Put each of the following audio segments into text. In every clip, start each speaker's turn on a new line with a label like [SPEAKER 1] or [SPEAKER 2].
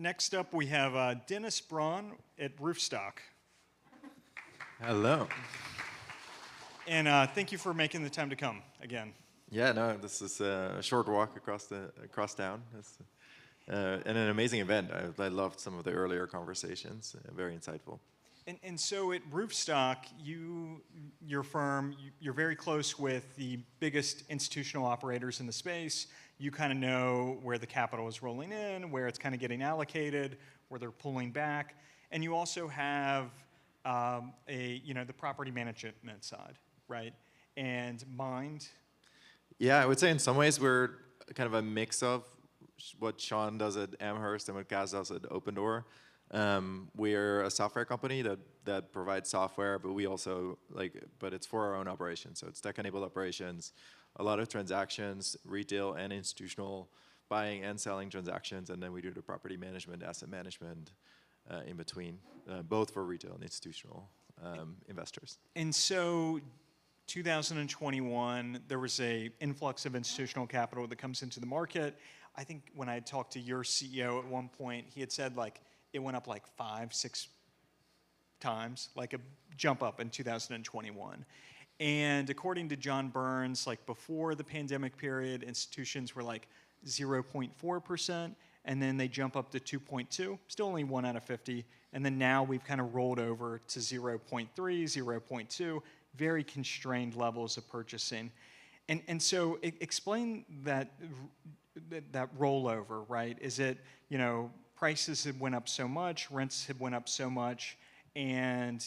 [SPEAKER 1] Next up, we have Dennis Bron at Roofstock.
[SPEAKER 2] Hello.
[SPEAKER 1] And thank you for making the time to come again.
[SPEAKER 2] Yeah, no, this is a short walk across town. It's, and an amazing event. I loved some of the earlier conversations. Very insightful.
[SPEAKER 1] And so at Roofstock, your firm, you're very close with the biggest institutional operators in the space. You kind of know where the capital is rolling in, where it's kind of getting allocated, where they're pulling back. And you also have the property management side, right? And Mind.
[SPEAKER 2] Yeah, I would say in some ways we're kind of a mix of what Sean does at Amherst and what Gaz does at Open Door. We're a software company that provides software, but we also but it's for our own operations. So it's tech-enabled operations, a lot of transactions, retail and institutional, buying and selling transactions, and then we do the property management, asset management in between, both for retail and institutional investors.
[SPEAKER 1] And so 2021, there was a influx of institutional capital that comes into the market. I think when I talked to your CEO at one point, he had said it went up 5-6 times, like a jump up in 2021. And according to John Burns, before the pandemic period, institutions were 0.4%, and then they jump up to 2.2, still only 1 out of 50. And then now we've kind of rolled over to 0.3, 0.2, very constrained levels of purchasing. And so explain that rollover, right? Is it, prices have went up so much, rents have went up so much, and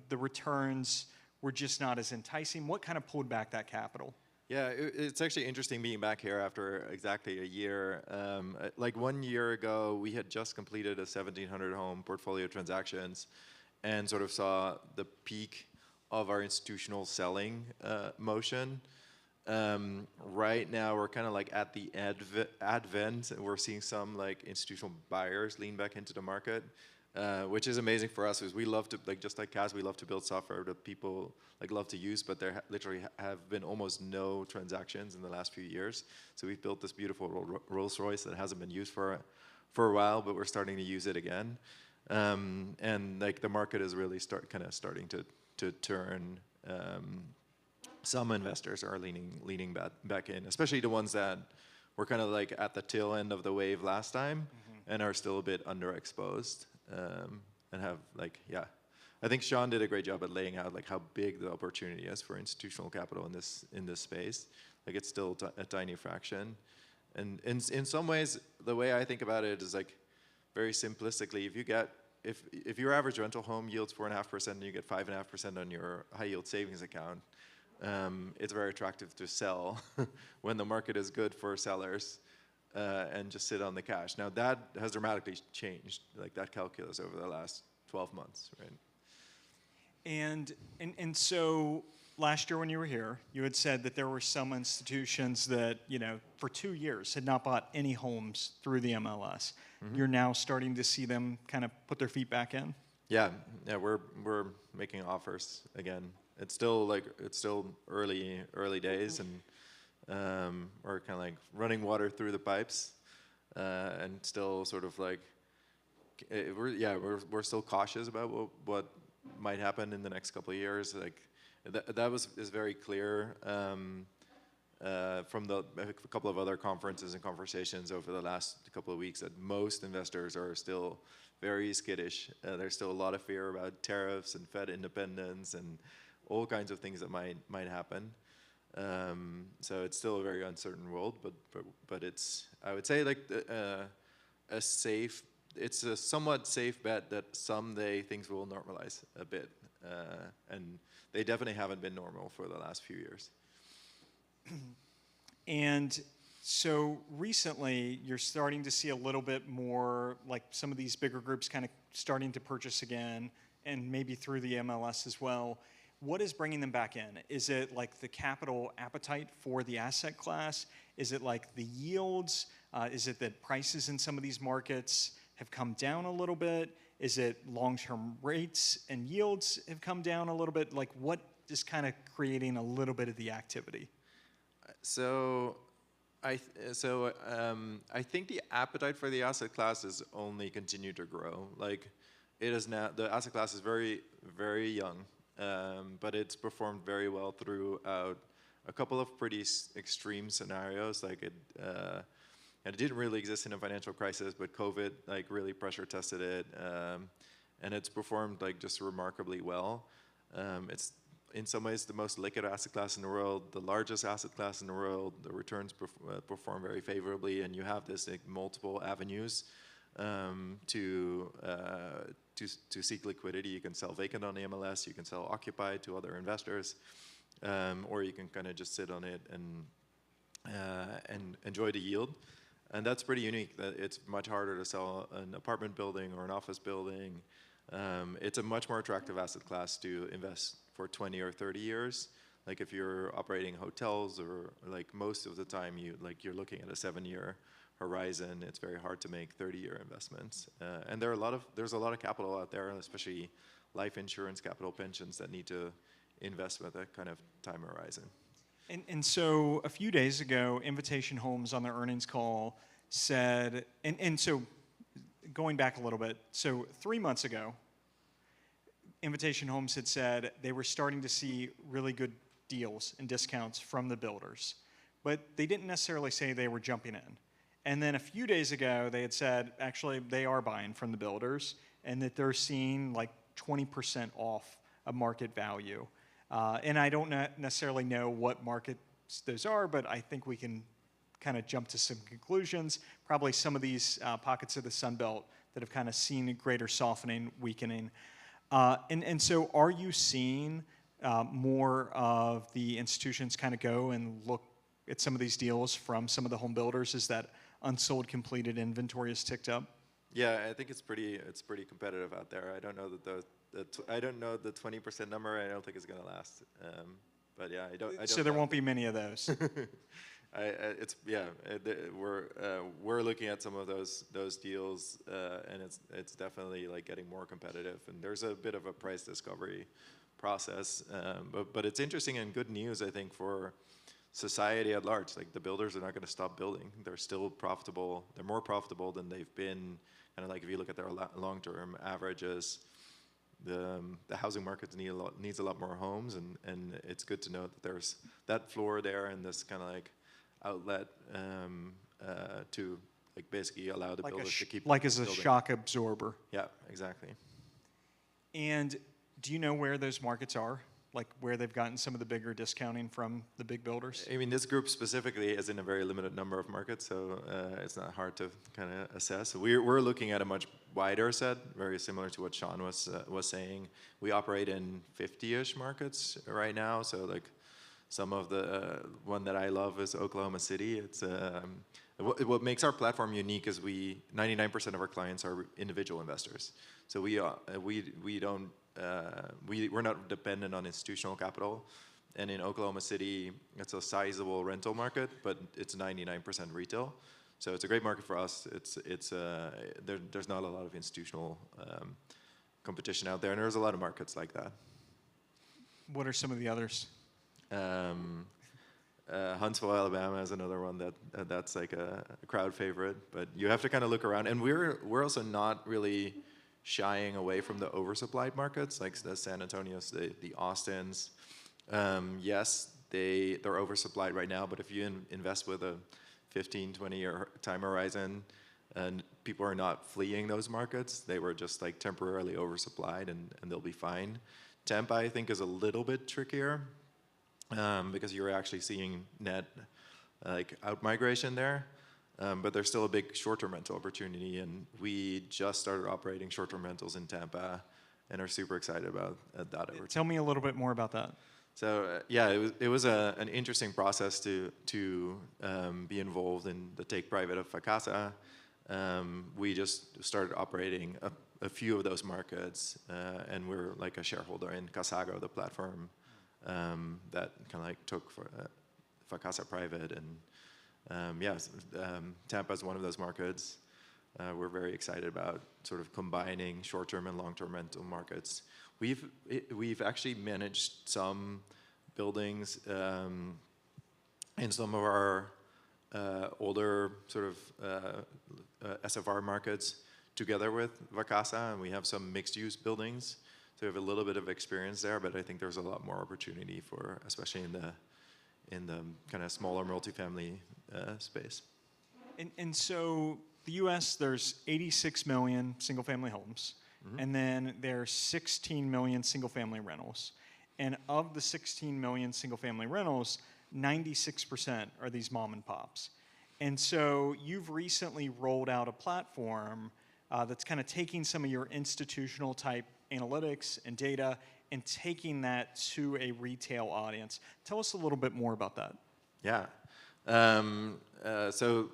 [SPEAKER 1] the returns were just not as enticing? What kind of pulled back that capital?
[SPEAKER 2] Yeah, it's actually interesting being back here after exactly a year. 1 year ago, we had just completed a 1,700 home portfolio transactions and sort of saw the peak of our institutional selling motion. Right now, we're kind of at the advent. We're seeing some institutional buyers lean back into the market, which is amazing for us because we love to, just like Kaz, we love to build software that people love to use, but there literally have been almost no transactions in the last few years. So we've built this beautiful Rolls Royce that hasn't been used for a while, but we're starting to use it again. And the market is really starting to turn. Some investors are leaning back in, especially the ones that were kind of at the tail end of the wave last time and are still a bit underexposed and have I think Sean did a great job at laying out how big the opportunity is for institutional capital in this space. It's still a tiny fraction, and in some ways the way I think about it is very simplistically, if your average rental home yields 4.5% and you get 5.5% on your high yield savings account, it's very attractive to sell when the market is good for sellers and just sit on the cash. Now that has dramatically changed, that calculus over the last 12 months, right?
[SPEAKER 1] And so last year when you were here, you had said that there were some institutions that, for 2 years had not bought any homes through the MLS. Mm-hmm. You're now starting to see them kind of put their feet back in? Yeah,
[SPEAKER 2] we're making offers again. It's still early days, and we're kind of running water through the pipes, and still sort of we're still cautious about what might happen in the next couple of years. That is very clear from a couple of other conferences and conversations over the last couple of weeks, that most investors are still very skittish. There's still a lot of fear about tariffs and Fed independence and all kinds of things that might happen. So it's still a very uncertain world, but it's, I would say, it's a somewhat safe bet that someday things will normalize a bit, and they definitely haven't been normal for the last few years.
[SPEAKER 1] And so recently, you're starting to see a little bit more some of these bigger groups kind of starting to purchase again, and maybe through the MLS as well. What is bringing them back in? Is it the capital appetite for the asset class? Is it the yields? Is it that prices in some of these markets have come down a little bit? Is it long-term rates and yields have come down a little bit? What is kind of creating a little bit of the activity?
[SPEAKER 2] So I think the appetite for the asset class has only continued to grow. Like, it is now, the asset class is very, very young, but it's performed very well throughout a couple of pretty extreme scenarios. Like it didn't really exist in a financial crisis, but COVID like really pressure tested it, and it's performed like just remarkably well. It's in some ways the most liquid asset class in the world, the largest asset class in the world. The returns perform very favorably, and you have this like multiple avenues to seek liquidity. You can sell vacant on the MLS, you can sell occupied to other investors, or you can kind of just sit on it and enjoy the yield. And that's pretty unique. That it's much harder to sell an apartment building or an office building. It's a much more attractive asset class to invest for 20 or 30 years. Like if you're operating hotels, or like most of the time you're looking at a 7-year horizon. It's very hard to make 30-year investments. And there's a lot of capital out there, especially life insurance, capital pensions that need to invest with that kind of time horizon.
[SPEAKER 1] And so a few days ago, Invitation Homes on their earnings call said, and so going back a little bit, so 3 months ago, Invitation Homes had said they were starting to see really good deals and discounts from the builders, but they didn't necessarily say they were jumping in. And then a few days ago, they had said, actually, they are buying from the builders, and that they're seeing like 20% off of market value. And I don't necessarily know what markets those are, but I think we can kind of jump to some conclusions. Probably some of these pockets of the Sun Belt that have kind of seen a greater softening, weakening. And so are you seeing more of the institutions kind of go and look at some of these deals from some of the home builders? Is that unsold completed inventory has ticked up?
[SPEAKER 2] Yeah, I think it's pretty competitive out there. I don't know that I don't know the 20% number. I don't think it's going to last. But yeah, I don't.
[SPEAKER 1] So there won't be many of those.
[SPEAKER 2] We're looking at some of those deals, and it's definitely like getting more competitive. And there's a bit of a price discovery process. But it's interesting and good news, I think, for society at large. Like the builders are not going to stop building. They're still profitable. They're more profitable than they've been. And like if you look at their long-term averages, the housing market needs a lot more homes, and it's good to know that there's that floor there and this kind of like outlet to like basically allow the builders to keep
[SPEAKER 1] like as a
[SPEAKER 2] building.
[SPEAKER 1] Shock absorber.
[SPEAKER 2] Yeah, exactly.
[SPEAKER 1] And do you know where those markets are? Like where they've gotten some of the bigger discounting from the big builders?
[SPEAKER 2] I mean, this group specifically is in a very limited number of markets, so it's not hard to kind of assess. We're looking at a much wider set, very similar to what Sean was saying. We operate in 50-ish markets right now, so like some of the one that I love is Oklahoma City. It's what makes our platform unique is 99% of our clients are individual investors, so we're not dependent on institutional capital. And in Oklahoma City, it's a sizable rental market, but it's 99% retail. So it's a great market for us. There's not a lot of institutional competition out there, and there's a lot of markets like that.
[SPEAKER 1] What are some of the others?
[SPEAKER 2] Huntsville, Alabama is another one that's like a crowd favorite, but you have to kind of look around. And we're also not really shying away from the oversupplied markets, like the San Antonios, the Austins. Yes, they're oversupplied right now, but if you invest with a 15, 20-year time horizon, and people are not fleeing those markets, they were just like temporarily oversupplied, and they'll be fine. Tampa, I think, is a little bit trickier because you're actually seeing net like out-migration there. But there's still a big short-term rental opportunity, and we just started operating short-term rentals in Tampa and are super excited about that.
[SPEAKER 1] Tell me a little bit more about that.
[SPEAKER 2] So it was an interesting process to be involved in the take private of Vacasa. We just started operating a few of those markets, and we're like a shareholder in Casago, the platform that kind of like took Vacasa private. And Tampa is one of those markets. We're very excited about sort of combining short-term and long-term rental markets. We've actually managed some buildings in some of our older sort of SFR markets together with Vacasa, and we have some mixed-use buildings. So we have a little bit of experience there, but I think there's a lot more opportunity for, especially in the kind of smaller multifamily space.
[SPEAKER 1] And so the U.S., there's 86 million single-family homes, and then there's 16 million single-family rentals. And of the 16 million single-family rentals, 96% are these mom and pops. And so you've recently rolled out a platform that's kind of taking some of your institutional type analytics and data and taking that to a retail audience. Tell us a little bit more about that.
[SPEAKER 2] Yeah. So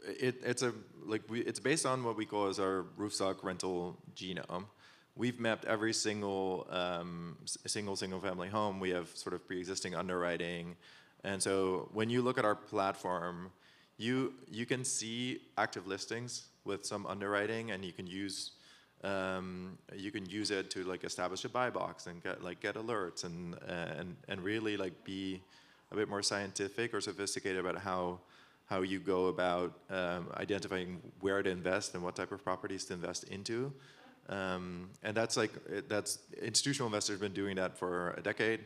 [SPEAKER 2] it's based on what we call as our Roofstock rental genome. We've mapped every single single-family home. We have sort of pre-existing underwriting. And so when you look at our platform, you can see active listings with some underwriting, and you can use it to like establish a buy box and get alerts and really like be a bit more scientific or sophisticated about how you go about identifying where to invest and what type of properties to invest into. And that's institutional investors have been doing that for a decade.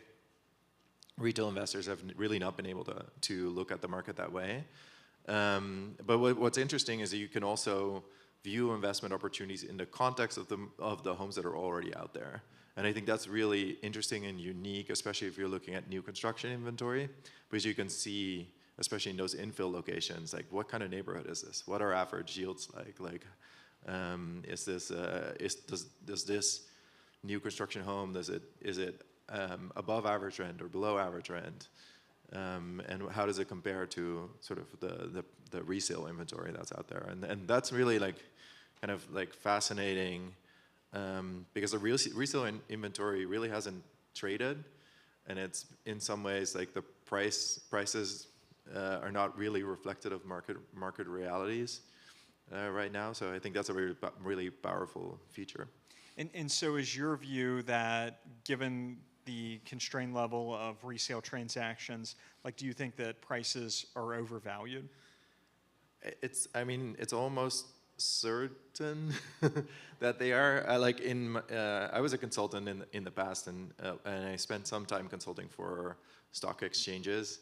[SPEAKER 2] Retail investors have really not been able to look at the market that way. But what's interesting is that you can also view investment opportunities in the context of the homes that are already out there. And I think that's really interesting and unique, especially if you're looking at new construction inventory, because you can see, especially in those infill locations, like what kind of neighborhood is this? What are average yields like? Does this new construction home, is it above average rent or below average rent? And how does it compare to sort of the resale inventory that's out there? And that's really like kind of like fascinating because the resale inventory really hasn't traded, and it's in some ways like the prices are not really reflective of market realities right now. So I think that's a really powerful feature.
[SPEAKER 1] And so is your view that given the constrained level of resale transactions, like, do you think that prices are overvalued?
[SPEAKER 2] It's almost certain that they are. I was a consultant in the past, and I spent some time consulting for stock exchanges.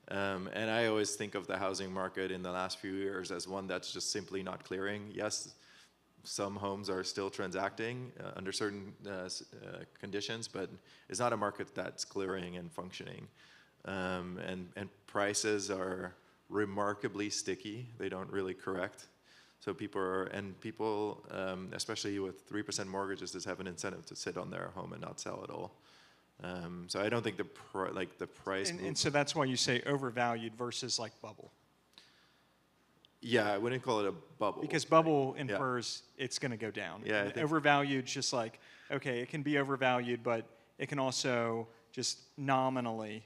[SPEAKER 2] And I always think of the housing market in the last few years as one that's just simply not clearing. Yes, some homes are still transacting under certain conditions, but it's not a market that's clearing and functioning. And prices are remarkably sticky. They don't really correct. So people, especially with 3% mortgages, just have an incentive to sit on their home and not sell at all. So I don't think the price.
[SPEAKER 1] And so that's why you say overvalued versus like bubble.
[SPEAKER 2] Yeah, I wouldn't call it a bubble.
[SPEAKER 1] Because bubble infers it's going to go down.
[SPEAKER 2] Yeah,
[SPEAKER 1] overvalued, just like, okay, it can be overvalued, but it can also just nominally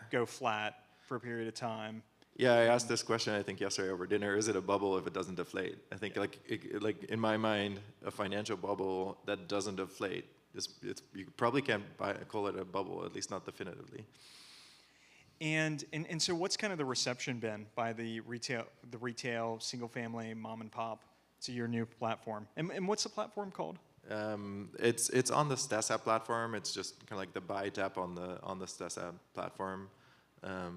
[SPEAKER 1] go flat for a period of time.
[SPEAKER 2] Yeah, I asked this question I think yesterday over dinner. Is it a bubble if it doesn't deflate? I think like in my mind, a financial bubble that doesn't deflate you probably can't call it a bubble, at least not definitively.
[SPEAKER 1] And so what's kind of the reception been by the retail single family mom and pop to your new platform? And what's the platform called?
[SPEAKER 2] It's on the STESA platform. It's just kind of like the buy tab on the STESA platform.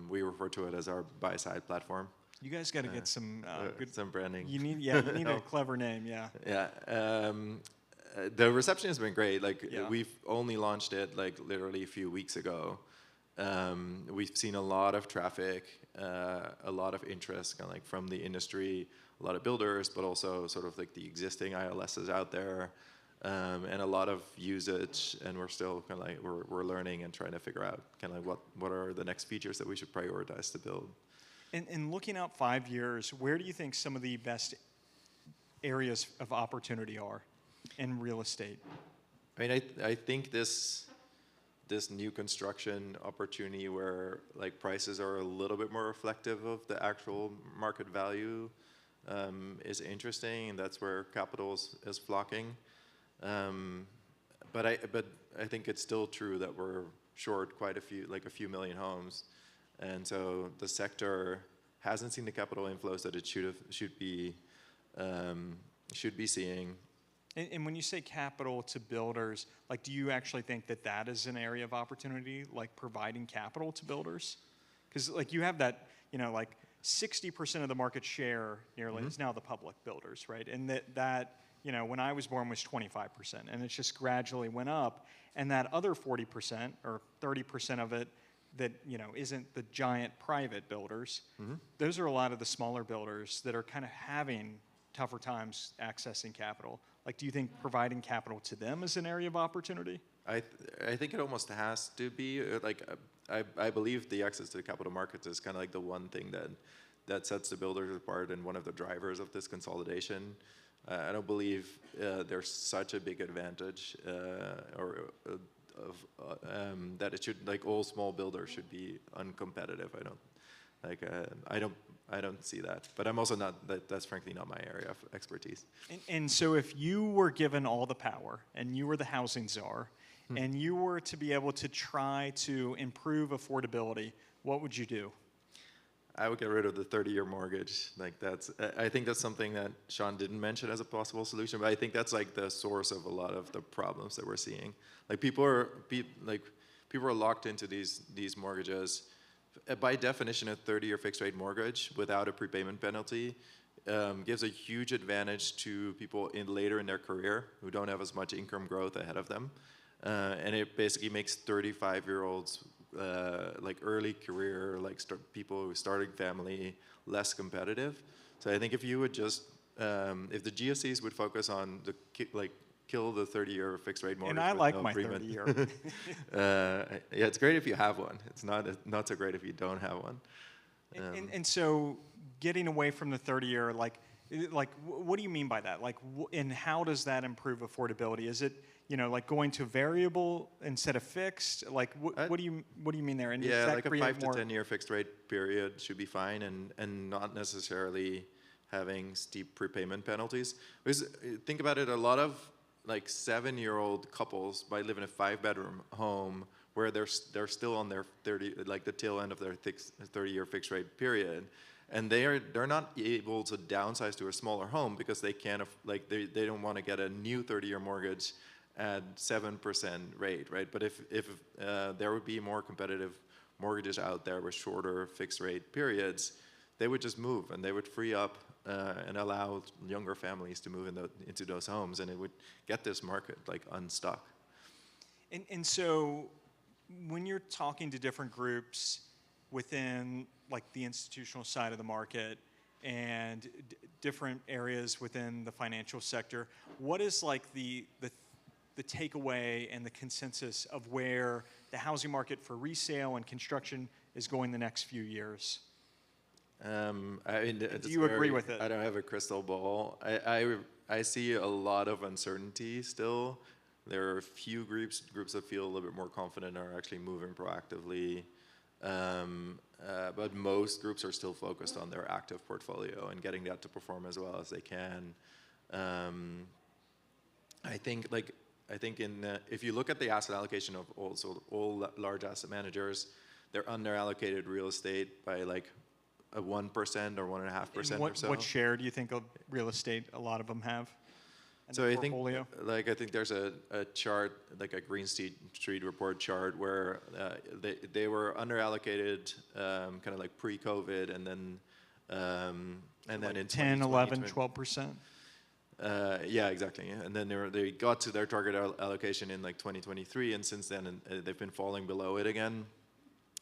[SPEAKER 2] We refer to it as our buy side platform.
[SPEAKER 1] You guys got to get some
[SPEAKER 2] some branding.
[SPEAKER 1] You need a clever name, yeah.
[SPEAKER 2] Yeah. The reception has been great. We've only launched it like literally a few weeks ago. We've seen a lot of traffic, a lot of interest kind of like from the industry, a lot of builders, but also sort of like the existing ILSs out there, and a lot of usage. And we're still kind of like we're learning and trying to figure out kind of like what are the next features that we should prioritize to build.
[SPEAKER 1] And looking out 5 years, where do you think some of the best areas of opportunity are in real estate?
[SPEAKER 2] I mean, I think this new construction opportunity where like prices are a little bit more reflective of the actual market value is interesting, and that's where capital is flocking. But I think it's still true that we're short quite a few million homes, and so the sector hasn't seen the capital inflows that it should be seeing.
[SPEAKER 1] And when you say capital to builders, like, do you actually think that that is an area of opportunity, like providing capital to builders? Because like you have that, you know, like 60% of the market share nearly is now the public builders, right? And that you know, when I was born was 25%, and it just gradually went up. And that other 40% or 30% of it that, you know, isn't the giant private builders, those are a lot of the smaller builders that are kind of having tougher times accessing capital. Like, do you think providing capital to them is an area of opportunity?
[SPEAKER 2] I think it almost has to be. I believe the access to the capital markets is kind of like the one thing that sets the builders apart and one of the drivers of this consolidation. I don't believe there's such a big advantage that it should, like, all small builders should be uncompetitive. I don't see that, but I'm also not. That's frankly not my area of expertise.
[SPEAKER 1] And so, if you were given all the power and you were the housing czar, and you were to be able to try to improve affordability, what would you do?
[SPEAKER 2] I would get rid of the 30-year mortgage. Like, I think that's something that Sean didn't mention as a possible solution, but I think that's like the source of a lot of the problems that we're seeing. Like, people are locked into these mortgages. By definition, a 30-year fixed rate mortgage without a prepayment penalty gives a huge advantage to people later in their career who don't have as much income growth ahead of them. And it basically makes 35-year-olds like early career, like people who are starting family, less competitive. So I think if you would just, if the GSEs would focus on kill the 30-year fixed rate mortgage.
[SPEAKER 1] And I like my 30-year.
[SPEAKER 2] Yeah, it's great if you have one. It's not so great if you don't have one.
[SPEAKER 1] And so getting away from the 30-year, like what do you mean by that? Like, and how does that improve affordability? Is it, you know, like going to variable instead of fixed? Like, what do you mean there? And
[SPEAKER 2] yeah,
[SPEAKER 1] does that
[SPEAKER 2] like a
[SPEAKER 1] create
[SPEAKER 2] 5 to
[SPEAKER 1] more
[SPEAKER 2] 10 year fixed rate period should be fine, and not necessarily having steep prepayment penalties. Because think about it, a lot of like 7-year-old couples might live in a 5-bedroom home where they're still on their the tail end of their 30-year fixed rate period, and they're not able to downsize to a smaller home because they can't they don't want to get a new 30-year mortgage at 7% rate, right? But if there would be more competitive mortgages out there with shorter fixed rate periods, they would just move and they would free up and allow younger families to move into those homes, and it would get this market like unstuck.
[SPEAKER 1] And so when you're talking to different groups within like the institutional side of the market and different areas within the financial sector, what is like the takeaway and the consensus of where the housing market for resale and construction is going the next few years?
[SPEAKER 2] I mean,
[SPEAKER 1] do you agree with it?
[SPEAKER 2] I don't have a crystal ball. I see a lot of uncertainty still. There are a few groups that feel a little bit more confident and are actually moving proactively. But most groups are still focused on their active portfolio and getting that to perform as well as they can. I think if you look at the asset allocation of all large asset managers, they're underallocated real estate by like a 1% or 1.5% or so.
[SPEAKER 1] What share do you think of real estate a lot of them have?
[SPEAKER 2] So I think there's a chart, like a Green Street report chart, where they were underallocated, kind of like pre-COVID, and then then in
[SPEAKER 1] 10, 11, 12%.
[SPEAKER 2] Yeah, exactly. And then they got to their target allocation in like 2023, and since then they've been falling below it again.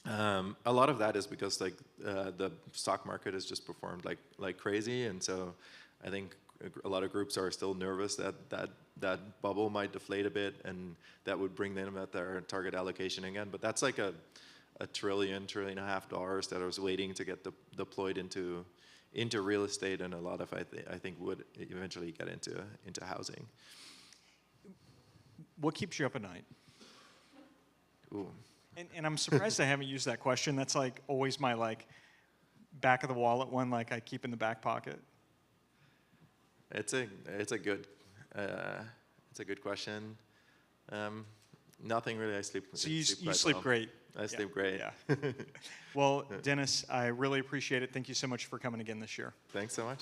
[SPEAKER 2] A lot of that is because like the stock market has just performed like crazy, and so I think a lot of groups are still nervous that bubble might deflate a bit, and that would bring them at their target allocation again. But that's like a $1.5 trillion that was waiting to get deployed into real estate, and a lot of I think would eventually get into housing.
[SPEAKER 1] What keeps you up at night?
[SPEAKER 2] Ooh.
[SPEAKER 1] And I'm surprised I haven't used that question. That's like always my like back of the wallet one, like I keep in the back pocket. It's
[SPEAKER 2] a good question. Nothing really. I sleep.
[SPEAKER 1] So you
[SPEAKER 2] quite
[SPEAKER 1] sleep
[SPEAKER 2] well.
[SPEAKER 1] great.
[SPEAKER 2] I sleep great.
[SPEAKER 1] Yeah. Well, Dennis, I really appreciate it. Thank you so much for coming again this year.
[SPEAKER 2] Thanks so much.